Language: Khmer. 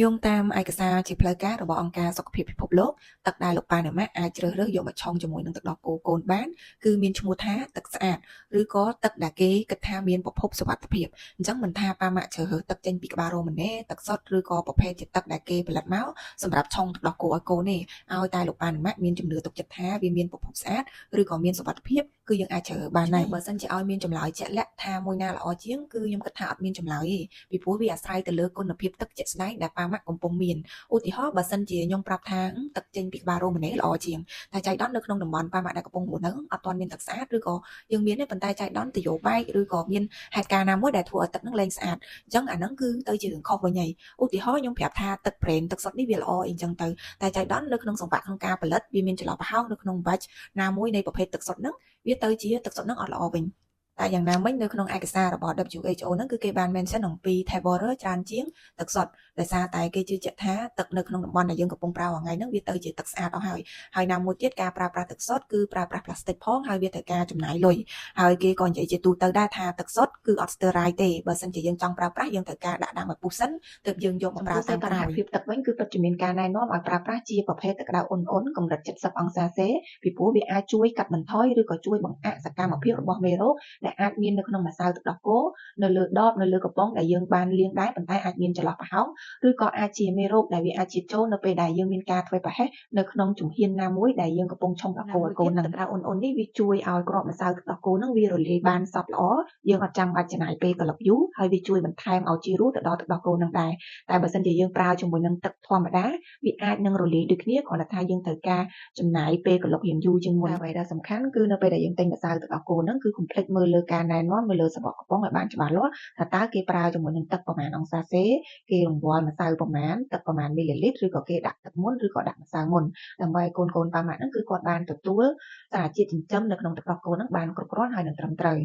យោងតាមឯកសារជាផ្លូវការរបស់អង្គការសុខភាពពិភពលោកទឹកដែលលោកប៉ាណាម៉ាអាចជ្រើសរើសយកមកឆុងជាមួយនឹងទឹកដោះគោកូនបានគឺមានឈ្មោះថាទឹកស្អាតឬក៏ទឹកដែលគេគិតថាមានប្រភពសុវត្ថិភាពអញ្ចឹងមិនថាប៉ាម៉ាជ្រើសរើសទឹកចេញពីក្បាលរ៉ូម៉ាណេទឹកសុទ្ធឬក៏ប្រភេទជាទឹកដែលគេផលិតមកសម្រាប់ឆុងទឹកដោះគោឲ្យកូនទេឲ្យតែលោកប៉ាណាម៉ាមានជំនឿទុកចិត្តថាវាមានប្រភពស្អាតឬក៏មានសុវត្ថិភាពគឺយើងអាចជ្រើសរើសបានដែរបើសិនជាឲ្យមានចម្លើយជាក់លាក់ថាមួយណាល្អជាងគឺខ្ញុំគិតថាអត់មានចម្លើយទេពីព្រោះវាអាស្រ័យទៅលើគុណភាពទឹកជាក់ស្ដែងដែលប៉ាម៉ាកំពុងមានឧទាហរណ៍បើសិនជាខ្ញុំប្រាប់ថាទឹកចេញពីក្បាលរ៉ូម៉ាណេល្អជាងតែចៃដន្យនៅក្នុងតំបន់ប៉ាម៉ាដែលកំពុងរស់នៅអត់ទាន់មានទឹកស្អាតឬក៏យើងមានទេប៉ុន្តែចៃដន្យនយោបាយឬក៏មានហេតុការណ៍ណាមួយដែលធ្វើឲ្យទឹកហ្នឹងលែងស្អាតអញ្ចឹងអាហ្នឹងគឺទៅជារឿងខុសវិញហើយឧទាហរណ៍ខ្ញុំប្រាប់ថាទឹកប្រេនទឹកសុទ្ធនេះវាល្អអីអញ្ចឹងទៅតែចៃដន្យនៅក្នុងសង្វាក់ក្នុងការផលិតវាមានចន្លោះប្រហោងនៅក្នុង batch ណាមួយនៃប្រភេទទឹកសុទ្ធហ្នឹងវាទៅជាទឹកសុទ្ធហ្នឹងអត់ល្អវិញតែយ៉ាងណាមិញនៅក្នុងឯកសាររបស់ WHO ហ្នឹងគឺគេបាន mention អំពី Tavorer ច្រើនជាងទឹកសុទ្ធដោយសារតែគេជឿជាក់ថាទឹកនៅក្នុងតំបន់ដែលយើងកំពុងប្រើថ្ងៃហ្នឹងវាទៅជាទឹកស្អាតអស់ហើយណាមួយទៀតការប្រើប្រាស់ទឹកសុទ្ធគឺប្រើប្រាស់ plastic ផងហើយវាត្រូវការចំណាយលុយហើយគេក៏និយាយជាទូទៅដែរថាទឹកសុទ្ធគឺអត់ steroid ទេបើសិនជាយើងចង់ប្រើប្រាស់យើងត្រូវការដាក់ដាំឲ្យពុះសិនទើបយើងយកមកប្រើតាមក្រោយភាពទឹកវិញគឺពិតជាមានការណែនាំឲ្យប្រើប្រាស់ជាប្រភេទទឹកក្តៅអ៊ុនៗកម្រិត70អង្សាសេពីព្រោះវាអាចជួយកាត់បន្ថយឬក៏ជួយបង្អាក់សកម្មភាពរបស់មេរោគដែលអាចមាននៅក្នុងម្សៅទឹកដោះគោនៅលើដបនៅលើកំប៉ុងដែលយើងបានលាងដែរប៉ុន្តែអាចមានចន្លោះប្រហោងឬក៏អាចជាមេរោគដែលវាអាចជាតិចូលនៅពេលដែលយើងមានការធ្វេសប្រហែសនៅក្នុងជំហានណាមួយដែលយើងកំពុងឆុងដោះគោឲ្យកូននឹងទឹកអ៊ុនៗនេះវាជួយឲ្យគ្រាប់ម្សៅទឹកដោះគោនឹងវារលាយបានសព្វល្អយើងអត់ចាំបាច់ចំណាយពេលក្លឹបយូរហើយវាជួយបន្ថែមឲ្យជីរស់ទៅដល់ទឹកដោះគោនឹងដែរតែបើសិនជាយើងប្រើជាមួយនឹងទឹកធម្មតាវាអាចនឹងរលាយដូចគ្នាគ្រាន់តែថាយើងត្រូវការចំណាយពេលក្លឹបរៀងយូរជាងមុនអ្វីដែលសំខាន់គឺនៅពេលដែលយើងទិញម្សៅទឹកដោះគោហ្នឹងគឺកុំភ្លេចមើលលើការណែនាំមើលលើសំបកកំប៉ុងឲ្យបានច្បាស់លាស់ថាតើគេប្រើជាមួយនឹងទឹកប្រមាណអង្សាសេគេរង្វាស់ម្សៅប្រមាណទឹកប្រមាណមីលីលីត្រឬក៏គេដាក់ទឹកមុនឬក៏ដាក់ម្សៅមុនដើម្បីឲ្យកូនប៉ាម៉ាក់ហ្នឹងគឺគាត់បានទទួលសារជាតិចិញ្ចឹមនៅក្នុងទឹកដោះគោហ្នឹងបានគ្រប់គ្រាន់ហើយនឹងត្រឹមត្រូវ